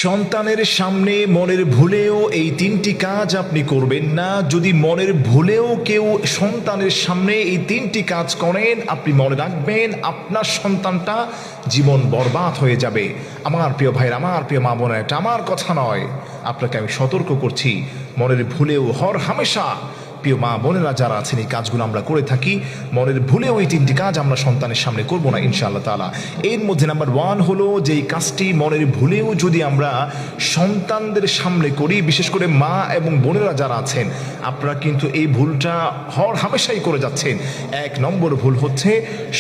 সন্তানের সামনে মনের ভুলেও এই তিনটি কাজ আপনি করবেন না। যদি মনের ভুলেও কেউ সন্তানের সামনে এই তিনটি কাজ করেন, আপনি মনে রাখবেন আপনার সন্তানটা জীবন বরবাদ হয়ে যাবে। আমার প্রিয় ভাইয়ের, আমার প্রিয় মা বোনের, এটা আমার কথা নয়, আপনাকে আমি সতর্ক করছি। মনের ভুলেও হর হামেশা প্রিয় মা বোনেরা যারা আছেন, এই কাজগুলো আমরা করে থাকি। মনের ভুলেও এই তিনটি কাজ আমরা সন্তানের সামনে করব না ইনশাআল্লাহ তাআলা। এর মধ্যে নাম্বার 1 হলো যে এই কাজটি মনের ভুলেও যদি আমরা সন্তানদের সামনে করি, বিশেষ করে মা এবং বোনেরা যারা আছেন, আপনারা কিন্তু এই ভুলটা হর হামেশাই করে যাচ্ছেন। 1 নম্বর ভুল হচ্ছে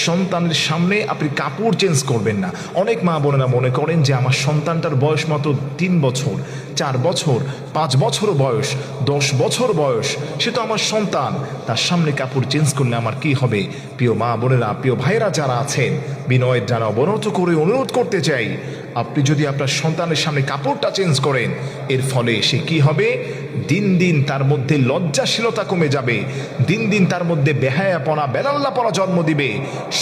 সন্তানের সামনে আপনি কাপড় চেঞ্জ করবেন না। অনেক মা বোনেরা মনে করেন যে আমার সন্তানটার বয়স মাত্র 3 বছর, 4 বছর, 5 বছর বয়স, 10 বছর বয়স, সে তো আমার সন্তান, তার সামনে কাপড় চেঞ্জ করলে আমার কি হবে? প্রিয় মা বোনেরা, প্রিয় ভাইরা যারা আছেন, বিনয়ের দ্বারা অবনত করে অনুরোধ করতে চাই, আপনি যদি আপনার সন্তানের সামনে কাপড়টা চেঞ্জ করেন, এর ফলে সে কি হবে? দিন দিন তার মধ্যে লজ্জাশীলতা কমে যাবে, দিন দিন তার মধ্যে বেহায়াপনা, বেলাল্লাপনা জন্ম দিবে।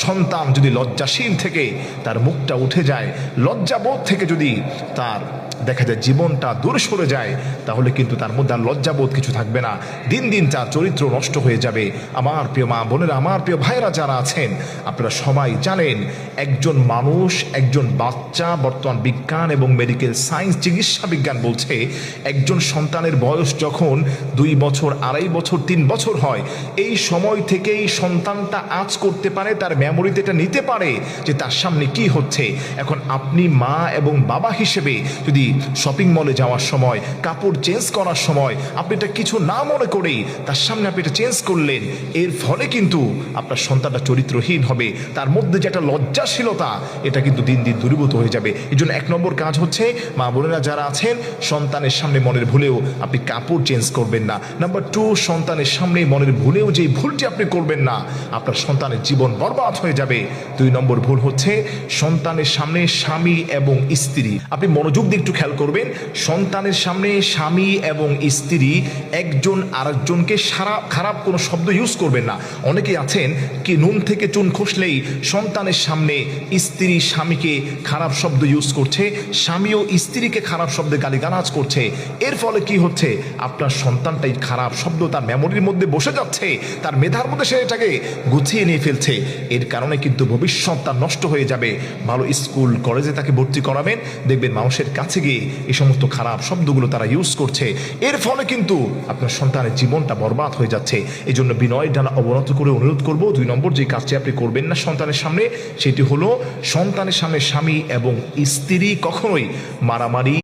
সন্তান যদি লজ্জাশীল থেকে তার মুখটা উঠে যায়, লজ্জাবোধ থেকে যদি তার দেখা যায় জীবনটা দূরে সরে যায়, তাহলে কিন্তু তার মধ্যে আর লজ্জাবোধ কিছু থাকবে না। দিন দিন তার চরিত্র নষ্ট হয়ে যাবে। আমার প্রিয় মা বোনেরা, আমার প্রিয় ভাইরা যারা আছেন, আপনারা সবাই জানেন একজন মানুষ, একজন বাচ্চা, বর্তমান বিজ্ঞান এবং মেডিকেল সায়েন্স, চিকিৎসা বিজ্ঞান বলছে একজন সন্তানের বয়স যখন 2 বছর, 2.5 বছর, 3 বছর হয়, এই সময় থেকেই সন্তানটা আঁচ করতে পারে, তার মেমোরিতে এটা নিতে পারে যে তার সামনে কি হচ্ছে। এখন আপনি মা এবং বাবা হিসেবে যদি শপিং মলে যাওয়ার সময়, কাপড় চেঞ্জ করার সময় আপনি এটা কিছু না মনে করেই তার সামনে আপনি এটা চেঞ্জ করলেন, এর ফলে কিন্তু আপনার সন্তানটা চরিত্রহীন হবে। তার মধ্যে যে একটা লজ্জাশীলতা, এটা কিন্তু দিন দিন দূরীভূত হয়ে যাবে। এই জন্য 1 নম্বর কাজ হচ্ছে, মা বোনেরা যারা আছেন, সন্তানের সামনে মনের ভুলেও আপনি কাপড় চেঞ্জ করবেন না। নাম্বার 2, সন্তানের সামনে মনের ভুলেও যে ভুলটি আপনি করবেন না, আপনার সন্তানের জীবন বরবাদ হয়ে যাবে। 2 নম্বর ভুল হচ্ছে সন্তানের সামনে স্বামী এবং স্ত্রী, আপনি মনোযোগ দিয়ে একটু খেয়াল করবেন, সন্তানের সামনে স্বামী এবং স্ত্রী একজন আরেকজনকে খারাপ কোনো শব্দ ইউজ করবেন না। অনেকেই আছেন কি নুন থেকে চুন খসলেই সন্তানের সামনে স্ত্রী স্বামীকে খারাপ শব্দ ইউজ করছে, স্বামীও স্ত্রীকে খারাপ শব্দে গালিগালাজ করছে। এর ফলে কি হচ্ছে? আপনার সন্তানটাই খারাপ শব্দ তার মেমোরির মধ্যে বসে যাচ্ছে, তার মেধার মধ্যে সে এটাকে গুছিয়ে নিয়ে ফেলছে। এর কারণে কিন্তু ভবিষ্যৎ তার নষ্ট হয়ে যাবে। ভালো স্কুল কলেজে তাকে ভর্তি করাবেন, দেখবেন মানুষের কাছে গিয়ে এই সমস্ত খারাপ শব্দগুলো তারা ইউজ করছে। এর ফলে কিন্তু আপনার সন্তানের জীবনটা বরবাদ হয়ে যাচ্ছে। এই জন্য বিনয়ের ডানা অবনত করে অনুরোধ করব, 2 নম্বর যে কাজটি আপনি করবেন না সন্তানের সামনে, সেটি হলো সন্তানের সামনে স্বামী এবং স্ত্রী কখনোই মারামারি